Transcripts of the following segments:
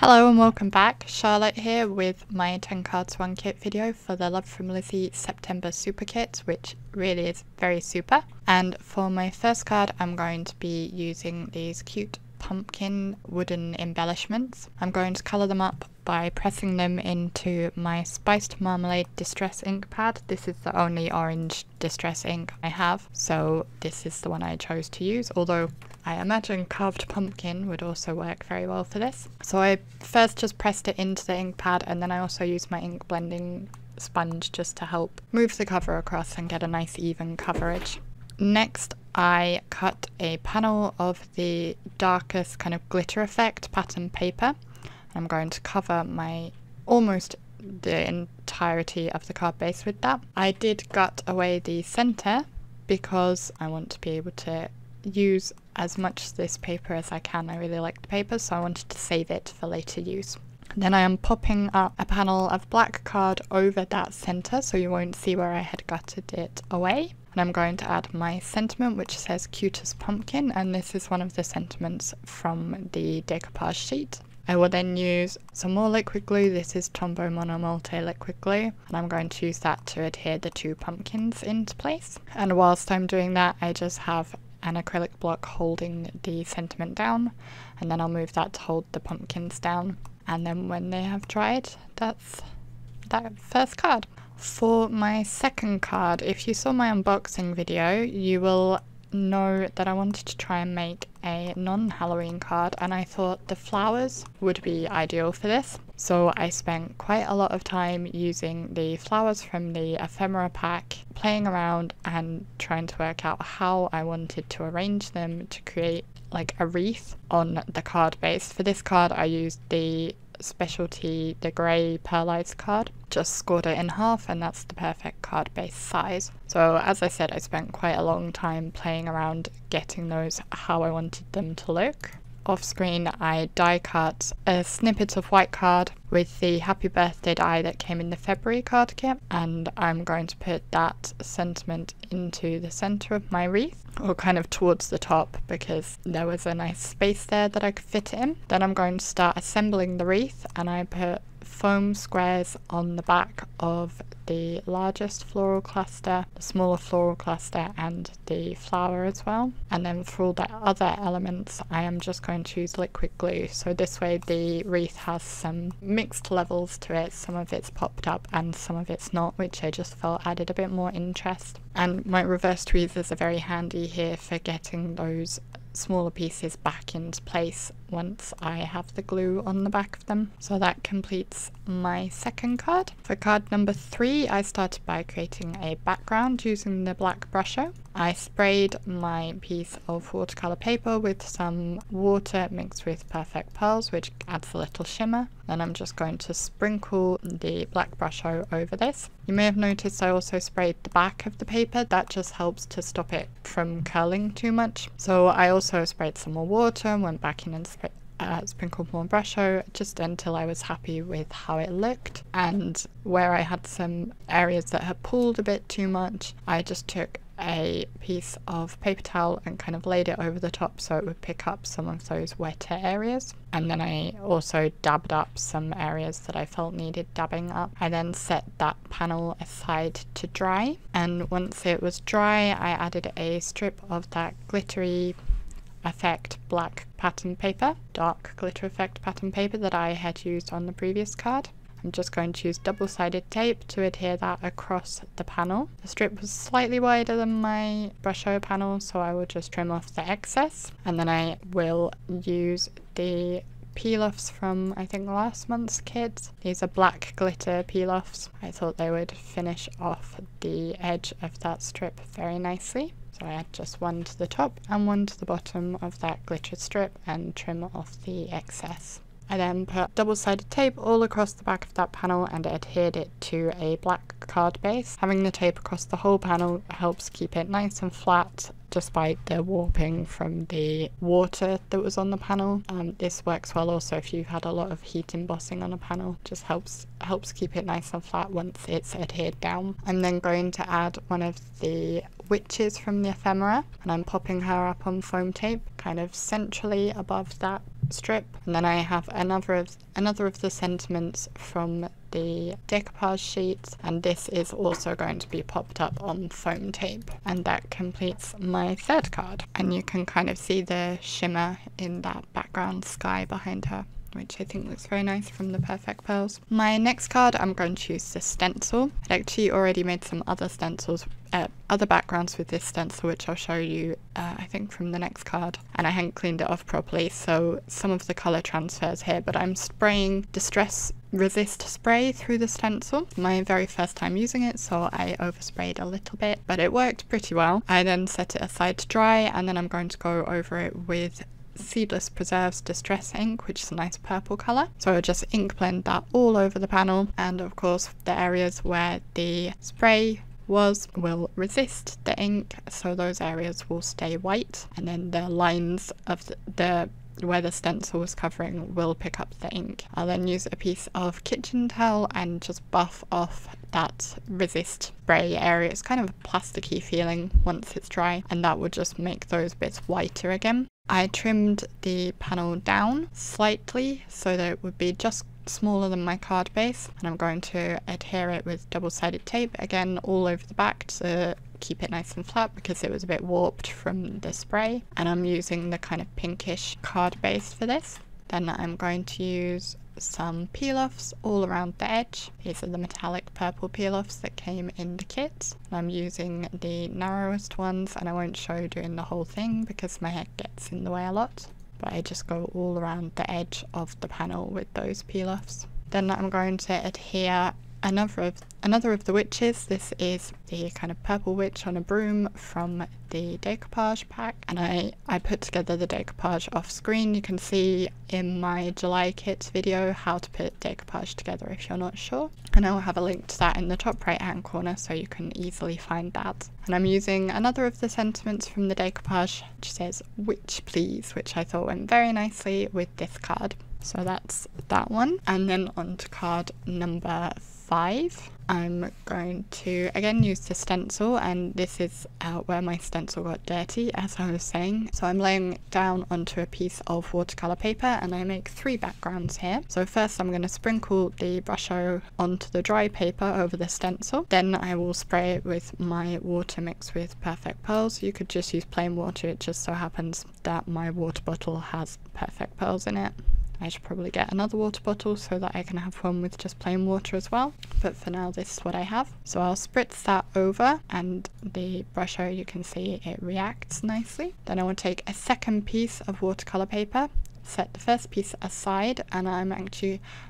Hello and welcome back, Charlotte here with my 10 cards 1 kit video for the Love From Lizi September super kit, which really is very super. And for my first card I'm going to be using these cute pumpkin wooden embellishments. I'm going to colour them up by pressing them into my Spiced Marmalade Distress ink pad. This is the only orange distress ink I have, so this is the one I chose to use, although I imagine carved pumpkin would also work very well for this. So I first just pressed it into the ink pad, and then I also used my ink blending sponge just to help move the cover across and get a nice even coverage. Next I cut a panel of the darkest kind of glitter effect pattern paper. I'm going to cover almost the entirety of the card base with that. I did gut away the center because I want to be able to use as much of this paper as I can. I really like the paper, so I wanted to save it for later use. Then I am popping up a panel of black card over that center so you won't see where I had gutted it away. And I'm going to add my sentiment, which says cute as pumpkin, and this is one of the sentiments from the decoupage sheet. I will then use some more liquid glue. This is Tombow Mono Multi liquid glue, and I'm going to use that to adhere the two pumpkins into place. And whilst I'm doing that, I just have an acrylic block holding the sentiment down, and then I'll move that to hold the pumpkins down. And then when they have dried, that's that first card. For my second card, if you saw my unboxing video, you will know that I wanted to try and make a non-Halloween card, and I thought the flowers would be ideal for this. So I spent quite a lot of time using the flowers from the ephemera pack, playing around and trying to work out how I wanted to arrange them to create like a wreath on the card base. For this card I used the specialty, the grey pearlized card, just scored it in half, and that's the perfect card base size. So as I said, I spent quite a long time playing around getting those how I wanted them to look. Off screen I die cut a snippet of white card with the happy birthday die that came in the February card kit, and I'm going to put that sentiment into the center of my wreath, or kind of towards the top because there was a nice space there that I could fit it in. Then I'm going to start assembling the wreath, and I put foam squares on the back of the largest floral cluster, the smaller floral cluster, and the flower as well. And then for all the other elements I am just going to use liquid glue, so this way the wreath has some mixed levels to it. Some of it's popped up and some of it's not, which I just felt added a bit more interest. And my reverse tweezers are very handy here for getting those smaller pieces back into place once I have the glue on the back of them. So that completes my second card. For card number 3, I started by creating a background using the black Brusho. I sprayed my piece of watercolor paper with some water mixed with Perfect Pearls, which adds a little shimmer. Then I'm just going to sprinkle the black Brusho over this. You may have noticed I also sprayed the back of the paper. That just helps to stop it from curling too much. So I also sprayed some more water and went back in and sprinkled more Brusho just until I was happy with how it looked. And where I had some areas that had pulled a bit too much, I just took a piece of paper towel and kind of laid it over the top so it would pick up some of those wetter areas. And then I also dabbed up some areas that I felt needed dabbing up. I then set that panel aside to dry, and once it was dry I added a strip of that glittery effect black pattern paper, dark glitter effect pattern paper that I had used on the previous card. I'm just going to use double-sided tape to adhere that across the panel. The strip was slightly wider than my Brusho panel, so I will just trim off the excess, and then I will use the peel-offs from I think last month's kit. These are black glitter peel-offs. I thought they would finish off the edge of that strip very nicely. So I add just one to the top and one to the bottom of that glitter strip and trim off the excess. I then put double-sided tape all across the back of that panel and adhered it to a black card base. Having the tape across the whole panel helps keep it nice and flat despite the warping from the water that was on the panel. This works well also if you've had a lot of heat embossing on a panel. Just helps keep it nice and flat once it's adhered down. I'm then going to add one of the witches from the ephemera, and I'm popping her up on foam tape kind of centrally above that strip. And then I have another of the sentiments from the decoupage sheet, and this is also going to be popped up on foam tape, and that completes my third card. And you can kind of see the shimmer in that background sky behind her, which I think looks very nice from the Perfect Pearls. My next card, I'm going to use the stencil. I'd actually already made some other stencils, other backgrounds with this stencil, which I'll show you, I think from the next card. And I hadn't cleaned it off properly, so some of the colour transfers here, but I'm spraying Distress Resist spray through the stencil. My very first time using it, so I oversprayed a little bit, but it worked pretty well. I then set it aside to dry, and then I'm going to go over it with Seedless Preserves Distress ink, which is a nice purple colour. So I'll just ink blend that all over the panel, and of course the areas where the spray will resist the ink, so those areas will stay white, and then the lines of the where the stencil was covering will pick up the ink. I'll then use a piece of kitchen towel and just buff off that resist spray area. It's kind of a plasticky feeling once it's dry, and that will just make those bits whiter again. I trimmed the panel down slightly so that it would be just smaller than my card base, and I'm going to adhere it with double-sided tape again all over the back to keep it nice and flat because it was a bit warped from the spray. And I'm using the kind of pinkish card base for this. Then I'm going to use some peel-offs all around the edge. These are the metallic purple peel-offs that came in the kit. I'm using the narrowest ones, and I won't show doing the whole thing because my head gets in the way a lot, but I just go all around the edge of the panel with those peel-offs. Then I'm going to adhere another of the witches. This is the kind of purple witch on a broom from the decoupage pack, and I put together the decoupage off screen. You can see in my July kit video how to put decoupage together if you're not sure, and I will have a link to that in the top right hand corner so you can easily find that. And I'm using another of the sentiments from the decoupage, which says "Witch Please," which I thought went very nicely with this card. So that's that one. And then on to card number 5. I'm going to again use the stencil, and this is where my stencil got dirty, as I was saying. So I'm laying it down onto a piece of watercolour paper, and I make 3 backgrounds here. So first I'm going to sprinkle the Brusho onto the dry paper over the stencil. Then I will spray it with my water mixed with Perfect Pearls. You could just use plain water, it just so happens that my water bottle has Perfect Pearls in it. I should probably get another water bottle so that I can have one with just plain water as well, but for now this is what I have. So I'll spritz that over, and the Brusho, you can see it reacts nicely. Then I will take a second piece of watercolour paper, set the first piece aside, and I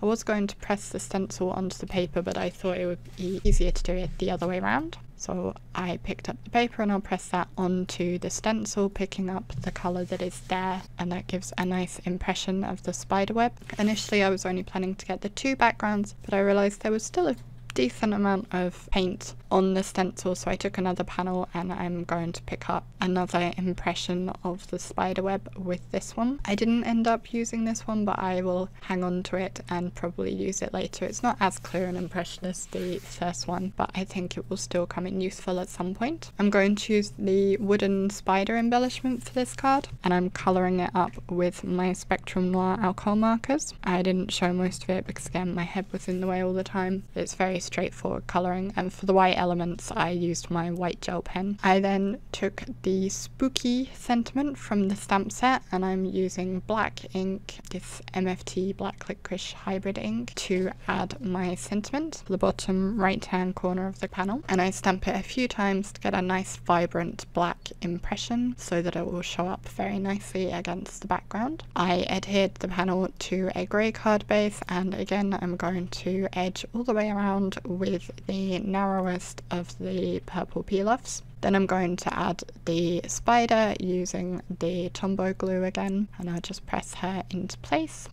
was going to press the stencil onto the paper, but I thought it would be easier to do it the other way around. So I picked up the paper and I'll press that onto the stencil, picking up the colour that is there, and that gives a nice impression of the spider web. Initially I was only planning to get the 2 backgrounds, but I realised there was still a decent amount of paint on the stencil, so I took another panel and I'm going to pick up another impression of the spider web with this one. I didn't end up using this one, but I will hang on to it and probably use it later. It's not as clear an impression as the first one, but I think it will still come in useful at some point. I'm going to use the wooden spider embellishment for this card, and I'm colouring it up with my Spectrum Noir alcohol markers. I didn't show most of it because again my head was in the way all the time. It's very straightforward colouring, and for the white elements I used my white gel pen. I then took the Spooky sentiment from the stamp set, and I'm using black ink, this MFT black licorice hybrid ink, to add my sentiment to the bottom right hand corner of the panel, and I stamp it a few times to get a nice vibrant black impression so that it will show up very nicely against the background. I adhered the panel to a grey card base, and again I'm going to edge all the way around with the narrowest of the purple peel-offs. Then I'm going to add the spider using the Tombow glue again, and I'll just press her into place,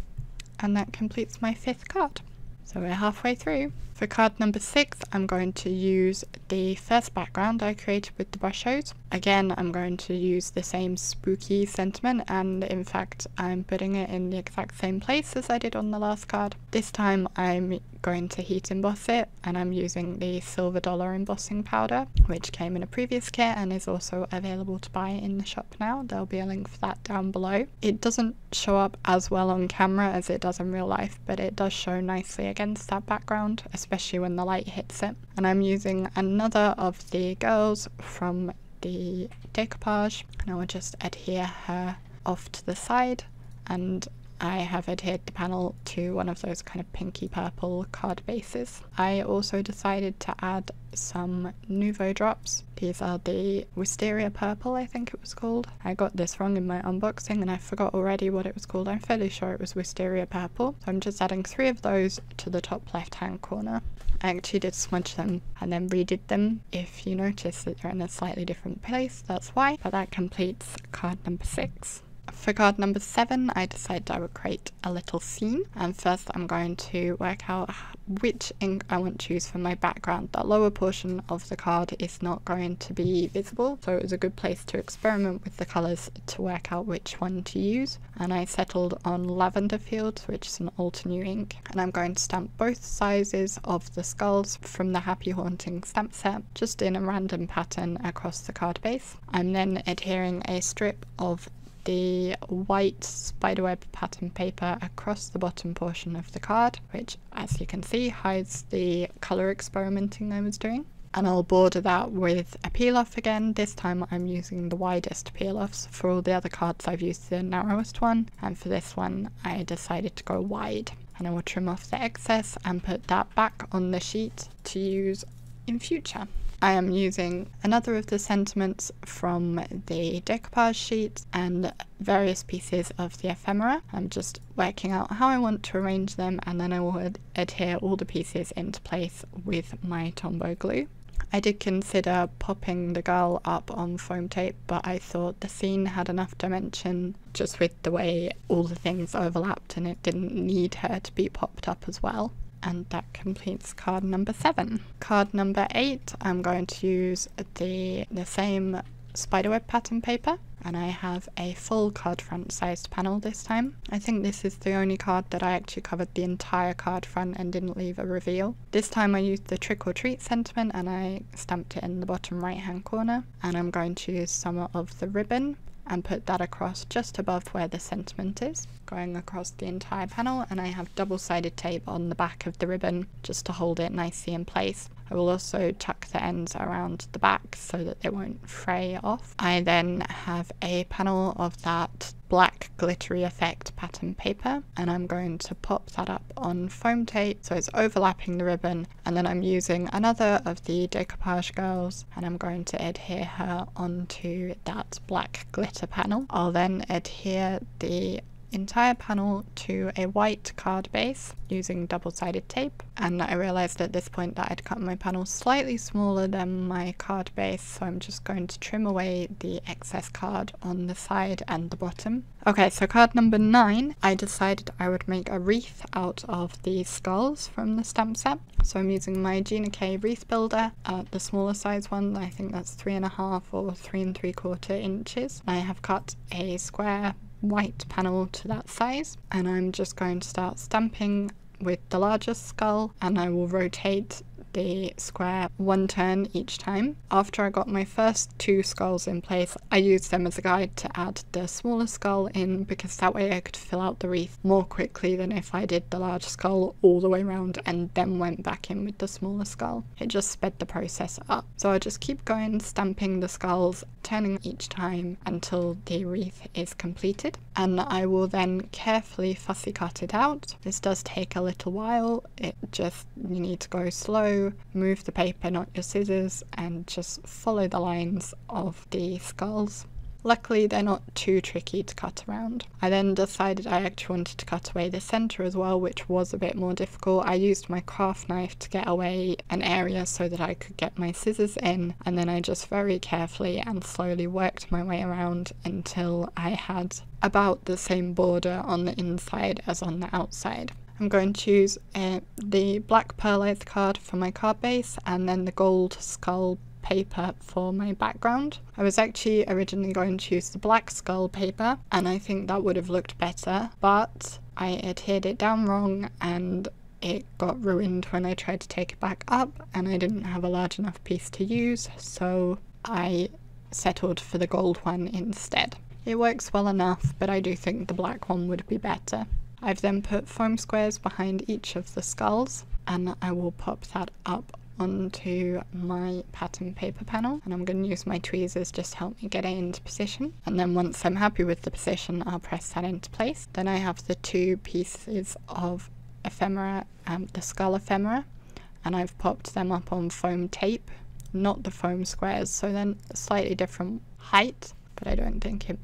and that completes my 5th card. So we're halfway through. For card number 6, I'm going to use the first background I created with the Brushos. Again, I'm going to use the same spooky sentiment, and in fact I'm putting it in the exact same place as I did on the last card. This time I'm going to heat emboss it, and I'm using the silver dollar embossing powder, which came in a previous kit and is also available to buy in the shop now. There'll be a link for that down below. It doesn't show up as well on camera as it does in real life, but it does show nicely against that background, especially when the light hits it. And I'm using another of the girls from the decoupage, and I will just adhere her off to the side, and I have adhered the panel to one of those kind of pinky purple card bases. I also decided to add some Nouveau drops. These are the Wisteria Purple, I think it was called. I got this wrong in my unboxing and I forgot already what it was called. I'm fairly sure it was Wisteria Purple. So I'm just adding 3 of those to the top left hand corner. I actually did smudge them and then redid them. If you notice that they're in a slightly different place, that's why. But that completes card number 6. For card number 7, I decided I would create a little scene, and first I'm going to work out which ink I want to use for my background. The lower portion of the card is not going to be visible, so it was a good place to experiment with the colours to work out which one to use, and I settled on Lavender Fields, which is an Alter New ink, and I'm going to stamp both sizes of the skulls from the Happy Haunting stamp set just in a random pattern across the card base. I'm then adhering a strip of the white spiderweb pattern paper across the bottom portion of the card, which, as you can see, hides the colour experimenting I was doing. And I'll border that with a peel off again. This time I'm using the widest peel offs. For all the other cards I've used the narrowest one, and for this one I decided to go wide. And I will trim off the excess and put that back on the sheet to use in future. I am using another of the sentiments from the decoupage sheet and various pieces of the ephemera. I'm just working out how I want to arrange them, and then I will adhere all the pieces into place with my Tombow glue. I did consider popping the girl up on foam tape, but I thought the scene had enough dimension just with the way all the things overlapped, and it didn't need her to be popped up as well. And that completes card number 7. Card number 8, I'm going to use the same spiderweb pattern paper, and I have a full card front sized panel this time. I think this is the only card that I actually covered the entire card front and didn't leave a reveal. This time I used the Trick or Treat sentiment and I stamped it in the bottom right hand corner, and I'm going to use some of the ribbon and put that across just above where the sentiment is, going across the entire panel, and I have double-sided tape on the back of the ribbon just to hold it nicely in place. I will also tuck the ends around the back so that they won't fray off. I then have a panel of that black glittery effect pattern paper, and I'm going to pop that up on foam tape so it's overlapping the ribbon, and then I'm using another of the decoupage girls and I'm going to adhere her onto that black glitter panel. I'll then adhere the entire panel to a white card base using double-sided tape, and I realised at this point that I'd cut my panel slightly smaller than my card base, so I'm just going to trim away the excess card on the side and the bottom. Okay, so card number 9, I decided I would make a wreath out of the skulls from the stamp set. So I'm using my Gina K wreath builder, the smaller size one. I think that's 3.5 or 3 3/4 inches. I have cut a square white panel to that size, and I'm just going to start stamping with the largest skull, and I will rotate the square one turn each time. After I got my first 2 skulls in place, I used them as a guide to add the smaller skull in, because that way I could fill out the wreath more quickly than if I did the large skull all the way around and then went back in with the smaller skull. It just sped the process up. So I just keep going, stamping the skulls, turning each time until the wreath is completed, and I will then carefully fussy cut it out. This does take a little while. You need to go slow, move the paper, not your scissors, and just follow the lines of the skulls. Luckily they're not too tricky to cut around. I then decided I actually wanted to cut away the centre as well, which was a bit more difficult. I used my craft knife to get away an area so that I could get my scissors in, and then I just very carefully and slowly worked my way around until I had about the same border on the inside as on the outside. I'm going to choose the black perlite card for my card base and then the gold skull paper for my background. I was actually originally going to use the black skull paper and I think that would have looked better, but I adhered it down wrong and it got ruined when I tried to take it back up and I didn't have a large enough piece to use, so I settled for the gold one instead. It works well enough, but I do think the black one would be better. I've then put foam squares behind each of the skulls and I will pop that up onto my pattern paper panel, and I'm going to use my tweezers just to help me get it into position, and then once I'm happy with the position I'll press that into place. Then I have the two pieces of ephemera, the skull ephemera, and I've popped them up on foam tape, not the foam squares, so then a slightly different height, but I don't think it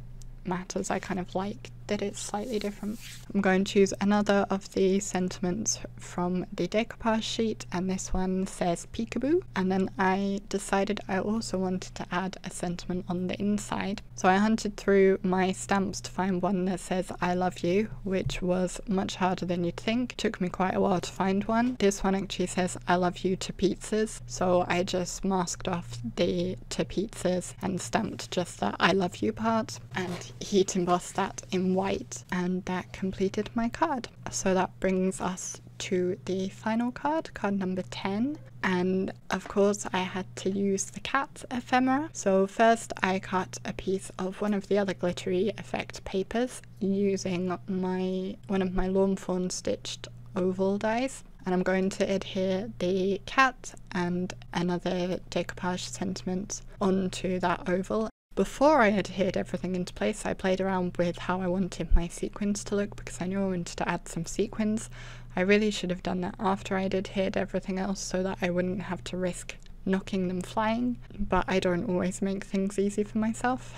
matters. I kind of like that it's slightly different. I'm going to choose another of the sentiments from the decoupage sheet, and this one says peekaboo, and then I decided I also wanted to add a sentiment on the inside, so I hunted through my stamps to find one that says I love you, which was much harder than you'd think. It took me quite a while to find one. This one actually says I love you to pizzas, so I just masked off the to pizzas and stamped just the I love you part and heat embossed that in white, and that completed my card. So that brings us to the final card, card number 10, and of course I had to use the cat ephemera. So first I cut a piece of one of the other glittery effect papers using one of my lawn fawn stitched oval dies, and I'm going to adhere the cat and another decoupage sentiment onto that oval. Before I adhered everything into place, I played around with how I wanted my sequins to look because I knew I wanted to add some sequins. I really should have done that after I'd adhered everything else so that I wouldn't have to risk knocking them flying, but I don't always make things easy for myself.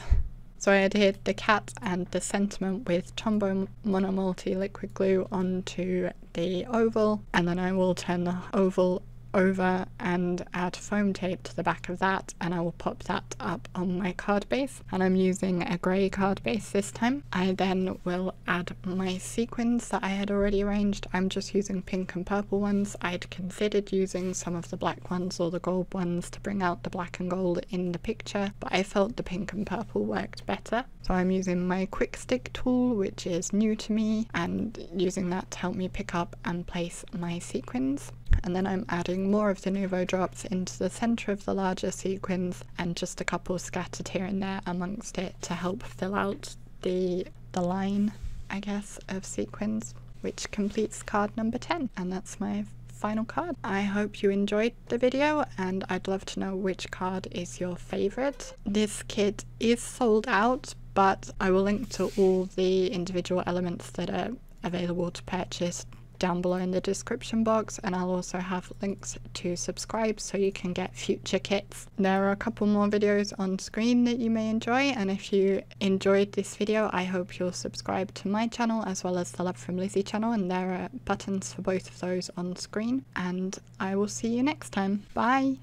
So I adhered the cat and the sentiment with Tombow Monomulti liquid glue onto the oval, and then I will turn the oval over and add foam tape to the back of that, and I will pop that up on my card base, and I'm using a grey card base this time. I then will add my sequins that I had already arranged. I'm just using pink and purple ones. I'd considered using some of the black ones or the gold ones to bring out the black and gold in the picture, but I felt the pink and purple worked better. So I'm using my quick stick tool, which is new to me, and using that to help me pick up and place my sequins. And then I'm adding more of the Nuvo drops into the centre of the larger sequins and just a couple scattered here and there amongst it to help fill out the line, I guess, of sequins, which completes card number 10, and that's my final card. I hope you enjoyed the video, and I'd love to know which card is your favourite. This kit is sold out, but I will link to all the individual elements that are available to purchase down below in the description box, and I'll also have links to subscribe so you can get future kits. There are a couple more videos on screen that you may enjoy, and if you enjoyed this video I hope you'll subscribe to my channel as well as the Love From Lizi channel, and there are buttons for both of those on screen, and I will see you next time. Bye!